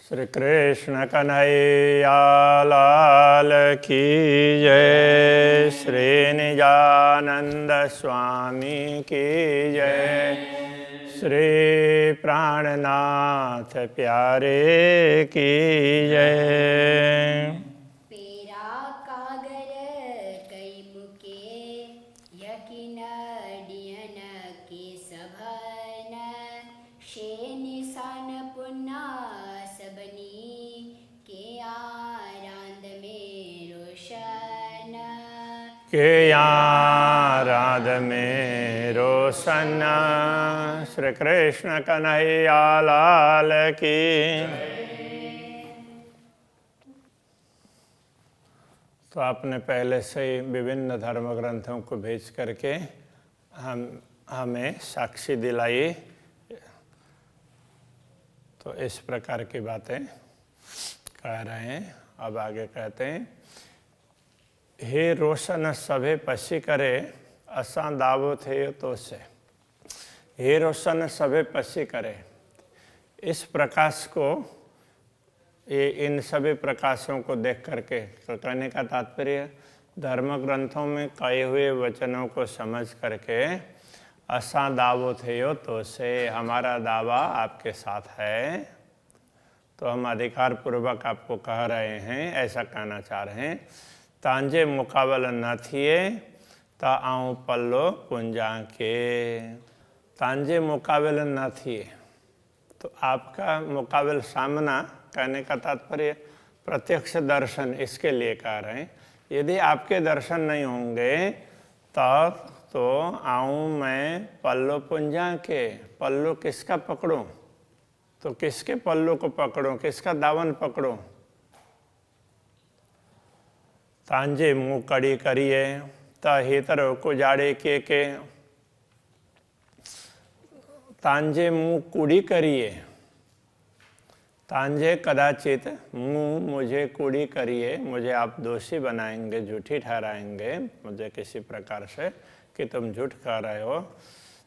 श्री कृष्ण कन्हैया लाल की जय। श्री निजानंद स्वामी की जय। श्री प्राणनाथ प्यारे की जय। पेरा कागर कई मुके यकिन डियन के सभन शे निशान पुन्ना सबनी के आरांद में रोशन के आराध में रोशन। श्री कृष्ण कन्हैया लाल की। तो आपने पहले से ही विभिन्न धर्म ग्रंथों को भेज करके हमें साक्षी दिलाई। तो इस प्रकार की बातें कह रहे हैं। अब आगे कहते हैं, हे रोशन सभे पसी करे असां दावो थे तो से। हे रोशन सभे पसी करे, इस प्रकाश को, ये इन सभी प्रकाशों को देख करके, कहने का तात्पर्य धर्म ग्रंथों में कहे हुए वचनों को समझ करके असां दावो थे तो से, हमारा दावा आपके साथ है। तो हम अधिकार पूर्वक आपको कह रहे हैं, ऐसा कहना चाह रहे हैं। तांजे मुकाबल न थिए ता आऊँ पल्लो पुंजा के। तांजे मुकाबल न थिए, तो आपका मुकाबल सामना, कहने का तात्पर्य प्रत्यक्ष दर्शन, इसके लिए कह रहे हैं। यदि आपके दर्शन नहीं होंगे तब तो आऊँ मैं पल्लो पुंजा के। पल्लो किसका पकड़ूं? तो किसके पल्लो को पकड़ूं, किसका दावन पकड़ूं? तांजे मुँह कड़ी करिए ता हितरो को जाड़े के। तांजे मुँह कुड़ी करिए, तांजे कदाचित मुँह मुझे कुड़ी करिए, मुझे आप दोषी बनाएंगे, झूठी ठहराएंगे मुझे किसी प्रकार से कि तुम झूठ कह रहे हो।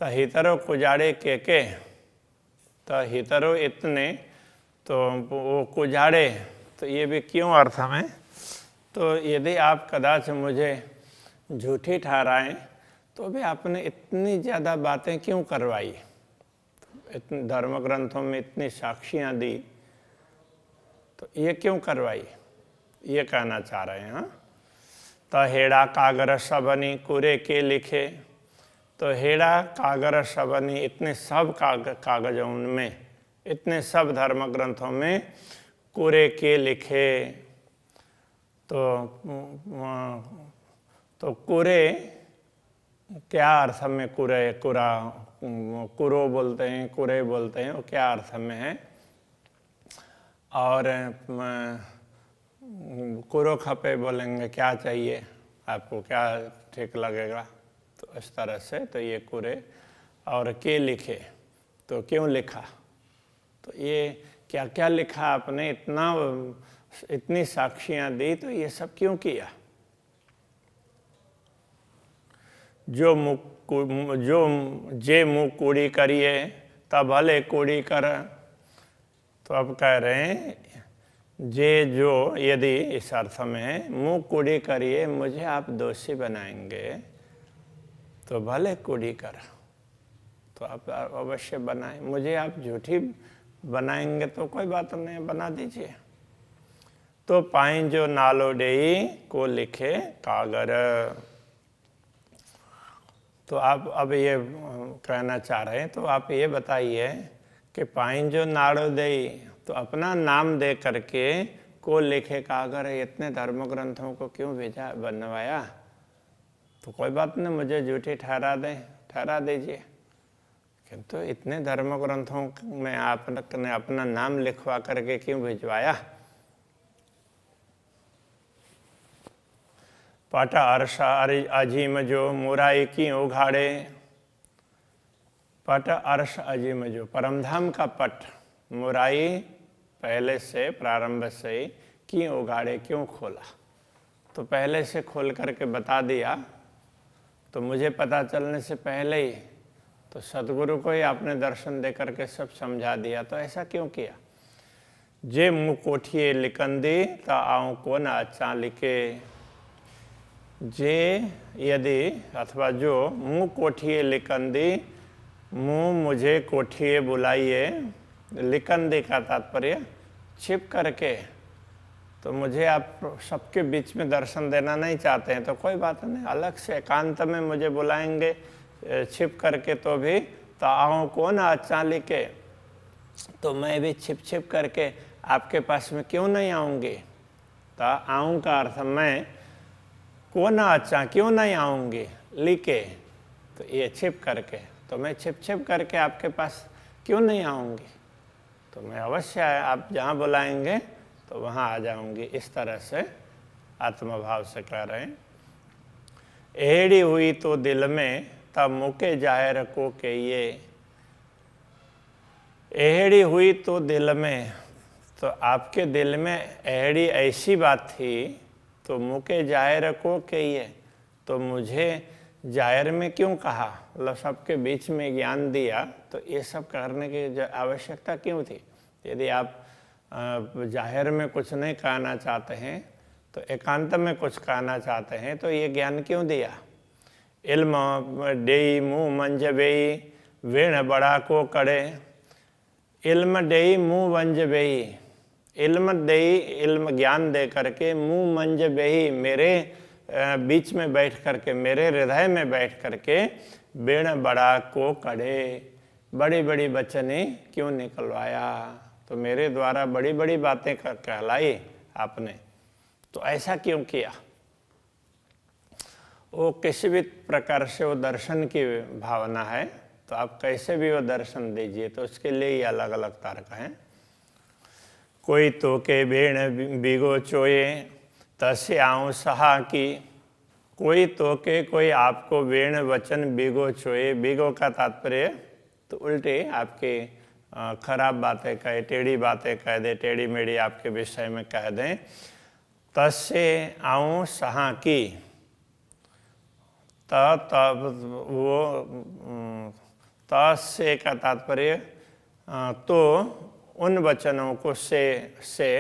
तो हितरो कुजाड़े के, तो हितरो इतने, तो वो कुजाड़े, तो ये भी क्यों अर्थ में? तो यदि आप कदाच मुझे झूठी ठहराएं तो भी आपने इतनी ज़्यादा बातें क्यों करवाई? इतने धर्म ग्रंथों में इतनी साक्षियाँ दी, तो ये क्यों करवाई? ये कहना चाह रहे हैं। हाँ, तो हेड़ा कागर सबनी कुरे के लिखे। तो हेड़ा कागर सबनी, इतने सब कागजों में, इतने सब धर्म ग्रंथों में कुरे के लिखे। तो कुरे क्या अर्थ में? कुरे, कुरा, कुरो बोलते हैं, कुरे बोलते हैं, वो क्या अर्थ में है? और कुरो खपे बोलेंगे, क्या चाहिए आपको, क्या ठीक लगेगा? तो इस तरह से, तो ये कुरे। और के लिखे, तो क्यों लिखा? तो ये क्या क्या लिखा आपने, इतनी साक्षियाँ दी, तो ये सब क्यों किया? जो जे मुँह कूड़ी करिए तब भले कूड़ी कर। तो अब कह रहे हैं, जे जो, यदि इस अर्थ में मुँह कूड़ी करिए, मुझे आप दोषी बनाएंगे तो भले कूड़ी कर, तो आप अवश्य बनाएं। मुझे आप झूठी बनाएंगे तो कोई बात नहीं, बना दीजिए। तो पाइन जो नालो डेई को लिखे कागर। तो आप अब ये कहना चाह रहे हैं, तो आप ये बताइए कि पाइन जो नाड़ो देई, तो अपना नाम दे करके को लिखे कागर, इतने धर्म ग्रंथों को क्यों भेजा, बनवाया? तो कोई बात नहीं, मुझे झूठी ठहरा दीजिए, किंतु इतने धर्म ग्रंथों में आपने अपना नाम लिखवा करके क्यों भिजवाया? पट अर्षा अजीम जो मुराई की उघाड़े। पट अर्ष अजीम जो, परमधाम का पट, मुराई पहले से, प्रारंभ से ही, की उघाड़े, क्यों खोला? तो पहले से खोल करके बता दिया, तो मुझे पता चलने से पहले ही तो सदगुरु को ही आपने दर्शन दे करके सब समझा दिया, तो ऐसा क्यों किया? जे मुँह कोठिए लिकंदी त आऊँ को न अच्छा लिखे। जे यदि अथवा जो मुँह कोठिए लिकंदी, मुँह मुझे कोठिए बुलाइए, लिकंदी का तात्पर्य छिप करके। तो मुझे आप सबके बीच में दर्शन देना नहीं चाहते हैं तो कोई बात नहीं, अलग से एकांत में मुझे बुलाएंगे छिप करके तो भी, तो आऊँ को न अच्छा लिखे, तो मैं भी छिप छिप करके आपके पास में क्यों नहीं आऊँगी। तो आऊँ का अर्थ मैं, को न अच्छा क्यों नहीं आऊँगी, लिखे तो ये छिप करके, तो मैं छिप छिप करके आपके पास क्यों नहीं आऊँगी, तो मैं अवश्य आप जहाँ बुलाएंगे तो वहाँ आ जाऊँगी। इस तरह से आत्मभाव से कह रहे हैं। एड़ी हुई तो दिल में तब मुके जाहिर को के ये। एड़ी हुई तो दिल में, तो आपके दिल में एड़ी ऐसी बात थी तो मुके जाहिर को के ये, तो मुझे जाहिर में क्यों कहा, मतलब सबके बीच में ज्ञान दिया, तो ये सब करने की आवश्यकता क्यों थी। यदि आप जाहिर में कुछ नहीं कहना चाहते हैं तो एकांत में कुछ कहना चाहते हैं तो ये ज्ञान क्यों दिया। इल्म डेई मुँह मंज बेई, वेण बड़ा को कड़े। इल्म डेई मुँह मंज बेई, इल्म देई, इल्म ज्ञान दे करके, मुँह मंज बेई, मेरे बीच में बैठ करके, मेरे हृदय में बैठ करके, वेण बड़ा को कड़े, बड़ी बड़ी वचने क्यों निकलवाया, तो मेरे द्वारा बड़ी बड़ी बातें कहलाई आपने, तो ऐसा क्यों किया। वो किसी भी प्रकार से वो दर्शन की भावना है तो आप कैसे भी वो दर्शन दीजिए, तो उसके लिए ही अलग अलग तर्क हैं। कोई तो के बेण बिगो चोए तसे आऊँ सहा की। कोई तो के, कोई आपको वेण वचन बिगो चोए, बिगो का तात्पर्य तो उल्टे आपके खराब बातें कहे, टेढ़ी बातें कह दे, टेढ़ी मेढ़ी आपके विषय में कह दें। तसे आऊँ सहा की, तब वो तसे का तात्पर्य तो उन वचनों को से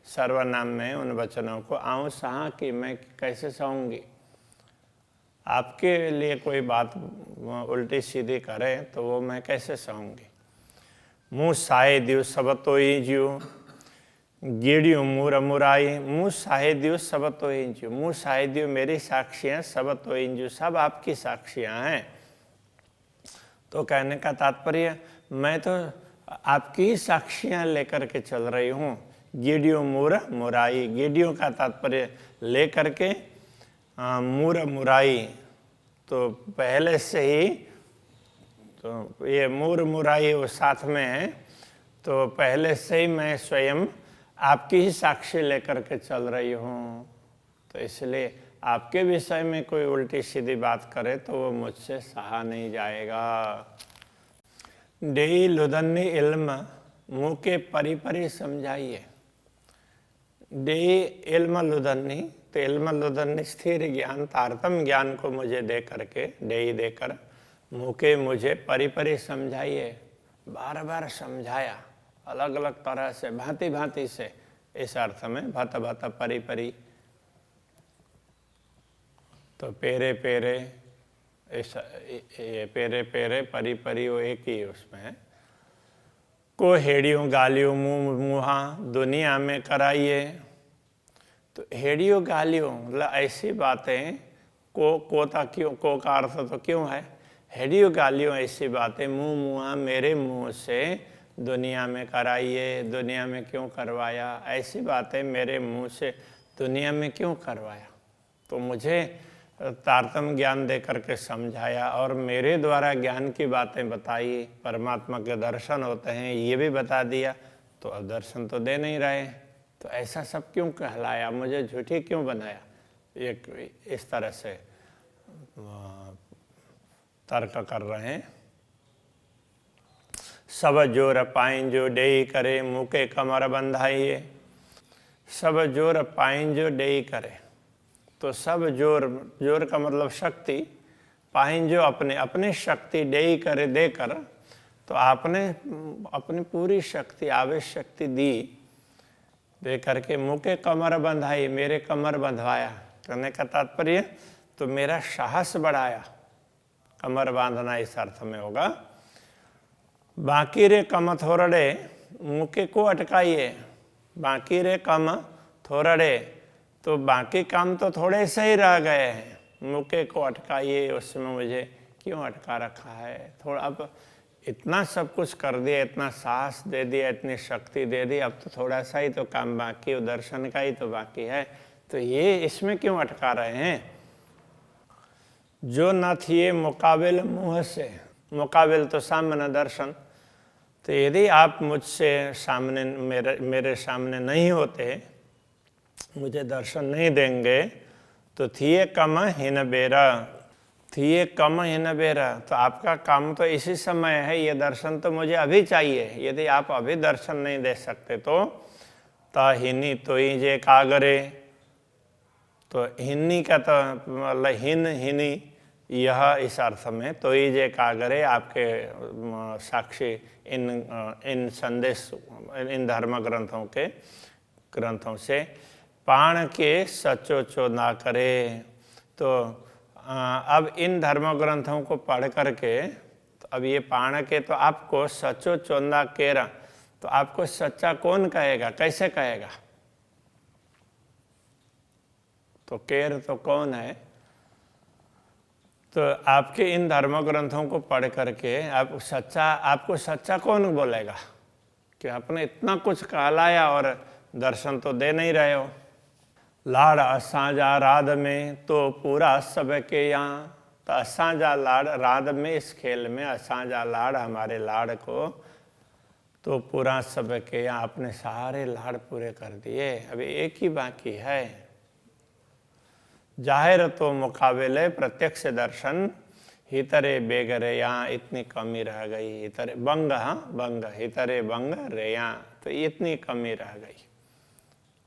सर्वनाम में उन वचनों को आऊँ सहा की, मैं कैसे सहूँगी। आपके लिए कोई बात उल्टी सीधी करे तो वो मैं कैसे सहूँगी। मुँह साहे दियो सब तो ही जियो, गेड़ियों मुर मुराई। मुँह साहे दियो सब तो ही जियो, मुँह साहे दियो मेरी साक्षियाँ, सब तो ही जियो, सब आपकी साक्षियाँ हैं। तो कहने का तात्पर्य मैं तो आपकी ही साक्षियाँ लेकर के चल रही हूँ। गेड़ियों मुर मुराई, गेड़ियों का तात्पर्य ले करके, मुर मुराई तो पहले से ही, तो ये मुर मुराई वो साथ में है, तो पहले से ही मैं स्वयं आपकी ही साक्षी लेकर के चल रही हूँ। तो इसलिए आपके विषय में कोई उल्टी सीधी बात करे तो वो मुझसे सहा नहीं जाएगा। डेई लुदन्नी इल्म मुँह के परी परी समझाइए। डेई इल्म लुदन्नी, तो इल्म लुदन्नी स्थिर ज्ञान, तारतम ज्ञान को मुझे दे करके, डेई देकर, मुँह के मुझे परी परी समझाइए। बार बार समझाया अलग अलग तरह से, भांति भांति से, इस अर्थ में भत भत परी परी, तो पेरे पेरे, ये पेरे पेरे परी परी वो एक ही उसमें है। को हेड़ियों गालियों मुँह मुँहा दुनिया में कराइए। तो हेड़ियों गालियों मतलब ऐसी बातें, को था क्यों, को का अर्थ तो क्यों है, हेड़ियों गालियों ऐसी बातें मुँह मुँहा मेरे मुँह से दुनिया में कराइए। दुनिया में क्यों करवाया, ऐसी बातें मेरे मुँह से दुनिया में क्यों करवाया। तो मुझे तारतम ज्ञान दे करके समझाया और मेरे द्वारा ज्ञान की बातें बताई, परमात्मा के दर्शन होते हैं ये भी बता दिया, तो अब दर्शन तो दे नहीं रहे, तो ऐसा सब क्यों कहलाया, मुझे झूठी क्यों बनाया। एक इस तरह से तर्क कर रहे हैं। सब जोर पाइन जो डेई करे, मुके कमर बंधाइए। सब जोर पाइन जो डेई करे, तो सब जोर, जोर का मतलब शक्ति, पाइन जो अपने अपनी शक्ति डेई करे देकर, तो आपने अपनी पूरी शक्ति आवेश शक्ति दी दे करके मुके कमर बंधाई, मेरे कमर बंधवाया। कहने का तात्पर्य तो मेरा साहस बढ़ाया। कमर बांधना इस अर्थ में होगा। बाकी रे कम थोरड़े मुके को अटकाइए। बाकी रे कम थोरड़े, तो बाकी काम तो थोड़े से ही रह गए हैं, मुके को अटकाइए, उसमें मुझे क्यों अटका रखा है। थोड़ा अब इतना सब कुछ कर दिया, इतना साहस दे दिया, इतनी शक्ति दे दी, अब तो थोड़ा सा ही तो काम बाकी है, दर्शन का ही तो बाकी है, तो ये इसमें क्यों अटका रहे हैं। जो न थिए मुकाबिल मुँह से, मुकाबिल तो सामने दर्शन, तो यदि आप मुझसे सामने मेरे सामने नहीं होते, मुझे दर्शन नहीं देंगे, तो थिए कम हिन बेरा, थिए कम हिन बेरा, तो आपका काम तो इसी समय है, ये दर्शन तो मुझे अभी चाहिए। यदि आप अभी दर्शन नहीं दे सकते तो हिनी तो ही जे कागरे, तो हिन्नी का तो मतलब हिनी यह इस अर्थ में, तो ही जे कागरे आपके साक्षी इन संदेश, इन धर्म ग्रंथों से पाण के सचो चो ना करे। तो अब इन धर्म ग्रंथों को पढ़ करके, तो अब ये पाण के तो आपको सचो चोंदा केरा, तो आपको सच्चा कौन कहेगा, कैसे कहेगा। तो केर तो कौन है, तो आपके इन धर्म ग्रंथों को पढ़ करके आपको सच्चा कौन बोलेगा कि आपने इतना कुछ कहलाया और दर्शन तो दे नहीं रहे हो। लाड़ असांजा राध में तो पूरा सब के यहाँ, तो असांजा लाड़ राध में, इस खेल में असांजा लाड़ हमारे लाड़ को, तो पूरा सब के यहाँ आपने सारे लाड़ पूरे कर दिए, अभी एक ही बाकी है। जाहिर तो मुकाबले प्रत्यक्ष दर्शन, हितरे बेगरे यहाँ इतनी कमी रह गई, हितरे बंग, हाँ बंग, हितरे बंग रे यहाँ, तो इतनी कमी रह गई।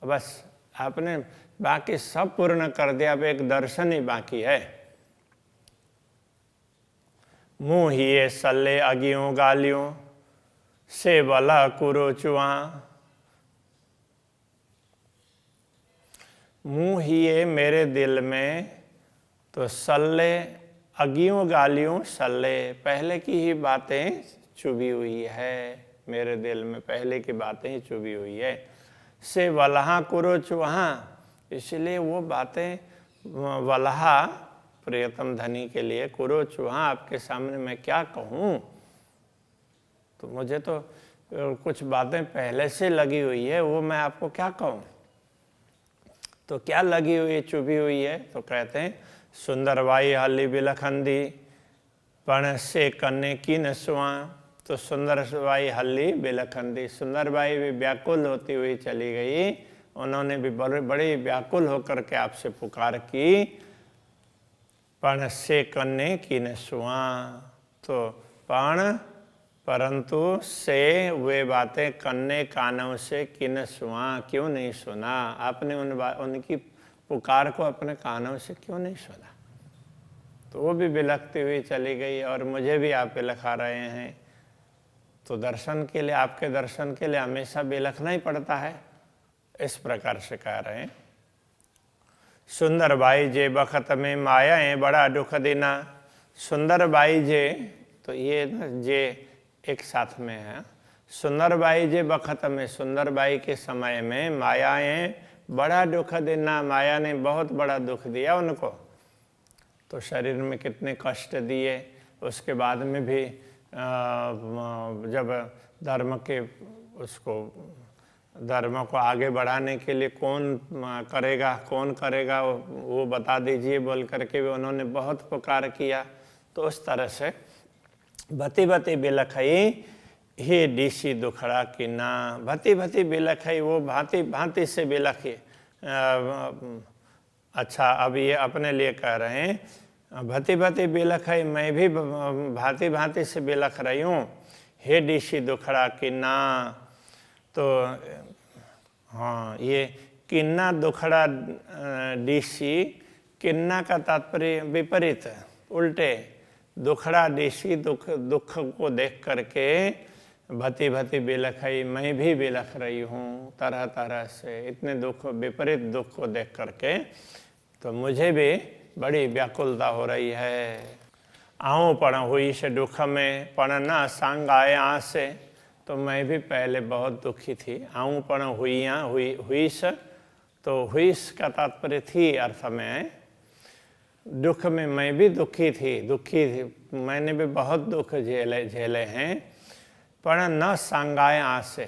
बस आपने बाकी सब पूर्ण कर दिया, अब एक दर्शन ही बाकी है। मुँह हिए सल्ले अगियों गालियों से बला कुरो चुआ, मुँह हिए मेरे दिल में, तो सल्ले अगियों गालियों, सल्ले पहले की ही बातें चुभी हुई है मेरे दिल में, पहले की बातें ही चुभी हुई है। से वलहा कुरो चुहा, इसलिए वो बातें वलहा प्रियतम धनी के लिए, कुरो चुहा आपके सामने मैं क्या कहूँ, तो मुझे तो कुछ बातें पहले से लगी हुई है, वो मैं आपको क्या कहूँ। तो क्या लगी हुई चुभी हुई है, तो कहते हैं सुंदरबाई हल्ली बिलखंदी पण से कन्ने की नसुआ, तो सुंदरबाई हल्ली बिलखंदी, सुंदरबाई भी व्याकुल होती हुई चली गई, उन्होंने भी बड़ी व्याकुल होकर के आपसे पुकार की। पण से कन्ने की नसुआ, तो पण परंतु से वे बातें कन्ने कानों से किन सुना, क्यों नहीं सुना, आपने उनकी पुकार को अपने कानों से क्यों नहीं सुना। तो वो भी बिलखती हुई चली गई और मुझे भी आप बिलखा रहे हैं। तो दर्शन के लिए, आपके दर्शन के लिए हमेशा बिलखना ही पड़ता है, इस प्रकार से कह रहे हैं। सुंदर बाई जे बखत में मायाएं बड़ा दुख देना, सुंदर बाई जे, तो ये जे एक साथ में है। सुंदरबाई जे बखत में, सुंदरबाई के समय में मायाएं बड़ा दुख देना, माया ने बहुत बड़ा दुख दिया उनको, तो शरीर में कितने कष्ट दिए। उसके बाद में भी जब धर्म को आगे बढ़ाने के लिए कौन करेगा वो बता दीजिए बोल करके भी उन्होंने बहुत पुकार किया। तो उस तरह से भती भती बिलखई हे डीसी दुखड़ा की ना, भती भती बिलखई, वो भांति भांति से बिलखी। अच्छा, अब ये अपने लिए कह रहे हैं, भती भती बिलखई, मैं भी भांति भांति से बिलख रही हूँ, हे डीसी दुखड़ा की ना। तो हाँ, ये किन्ना दुखड़ा डीसी, किन्ना का तात्पर्य विपरीत, उल्टे, दुखड़ा डीसी दुख को देख करके भती भती बिलखई, मैं भी बिलख रही हूँ तरह तरह से, इतने दुख, विपरीत दुख को देख करके तो मुझे भी बड़ी व्याकुलता हो रही है। आऊँ पण हुई से दुख में, पण न संग आए आसे, तो मैं भी पहले बहुत दुखी थी। आऊँ पण हुई से, तो हुईस का तात्पर्य थी अर्थ में, दुख में मैं भी दुखी थी, मैंने भी बहुत दुख झेले हैं। पर न संगाय आसे,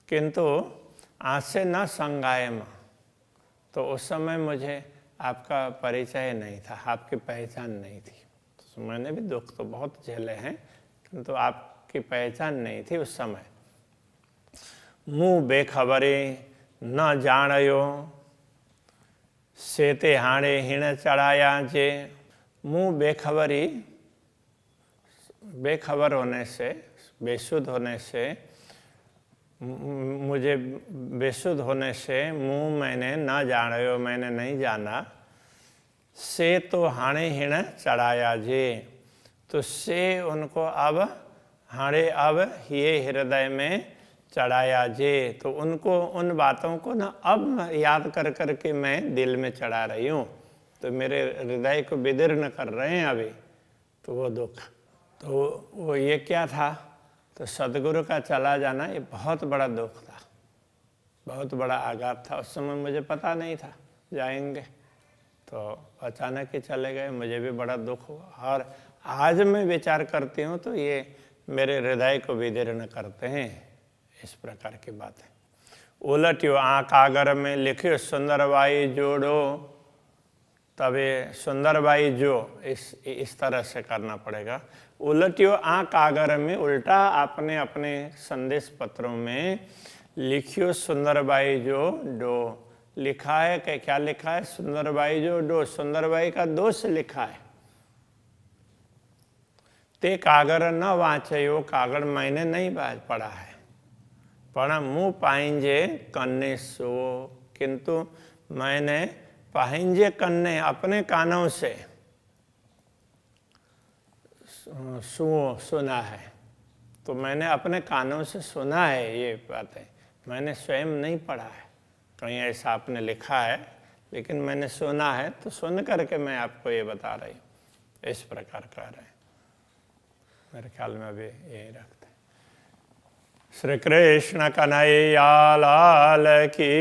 किंतु आसे न संगायम, तो उस समय मुझे आपका परिचय नहीं था, आपकी पहचान नहीं थी। तो मैंने भी दुख तो बहुत झेले हैं, किंतु आपकी पहचान नहीं थी उस समय। मुँह बेखबरी न जाणयो, सेते हाणे हिण चढ़ाया जे। मुँह बेखबर होने से, बेसुध होने से, मुझे बेसुध होने से मुँह मैंने न जाणयो, मैंने नहीं जाना। से तो हाणे हिण चढ़ाया जे, तो से उनको अब हाणे अब ये हृदय में चढ़ाया जे, तो उनको उन बातों को ना अब याद कर कर के मैं दिल में चढ़ा रही हूँ, तो मेरे हृदय को विदीर्ण कर रहे हैं अभी, तो वो दुख। तो वो ये क्या था, तो सदगुरु का चला जाना ये बहुत बड़ा दुख था, बहुत बड़ा आघात था। उस समय मुझे पता नहीं था जाएंगे, तो अचानक ही चले गए, मुझे भी बड़ा दुख हुआ। और आज मैं विचार करती हूँ तो ये मेरे हृदय को विदीर्ण करते हैं, इस प्रकार की बात है। उलटियो आँख आगर में लिखियो सुंदरबाई जोड़ो, तबे सुंदरबाई जो, इस तरह से करना पड़ेगा। उलटियो आँख आगर में, उल्टा आपने अपने संदेश पत्रों में लिखियो सुंदरबाई जो डो, लिखा है कि क्या लिखा है, सुंदरबाई जो डो, सुंदरबाई का दोष लिखा है। ते कागर न वाचयो, कागड़ मैंने नहीं पढ़ा है। पण मुँह पाइंजे कन्ने सो, किंतु मैंने पाइंजे कन्ने अपने कानों से सुना है। तो मैंने अपने कानों से सुना है ये बातें, मैंने स्वयं नहीं पढ़ा है, कहीं ऐसा आपने लिखा है, लेकिन मैंने सुना है, तो सुन करके मैं आपको ये बता रही हूँ। इस प्रकार कह रहे हैं, मेरे ख्याल में अभी यही रखते। श्री कृष्ण कन्हैया लाल की।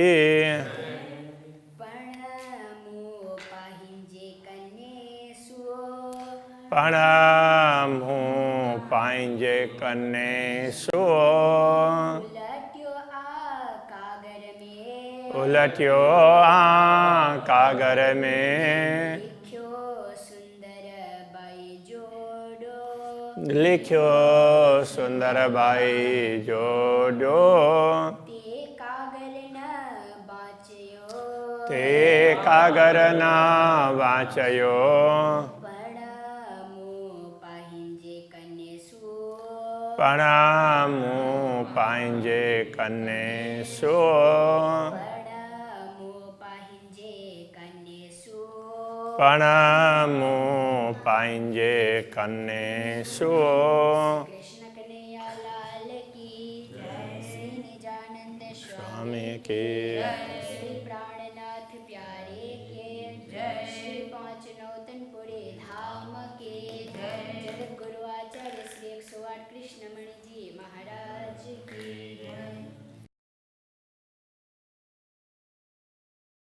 प्रणाम हूँ पाइंजे कन्ने सो, उलटियो आ कागर में, लिखियो सुंदरबाई जोड़ो, ते कागर न वाचयो, प्रणामु पाइंजे कन्ने सो, प्रणामु पाइंजे कन्ने सो। कृष्ण कन्हैया लाल की जय, श्री निजानंद स्वामी के जय, श्री प्राणनाथ प्यारे के जय, श्री पांच नौतनपुरे धाम के जय, जगत गुरु आचार्य श्री 108 कृष्णमणि जी महाराज की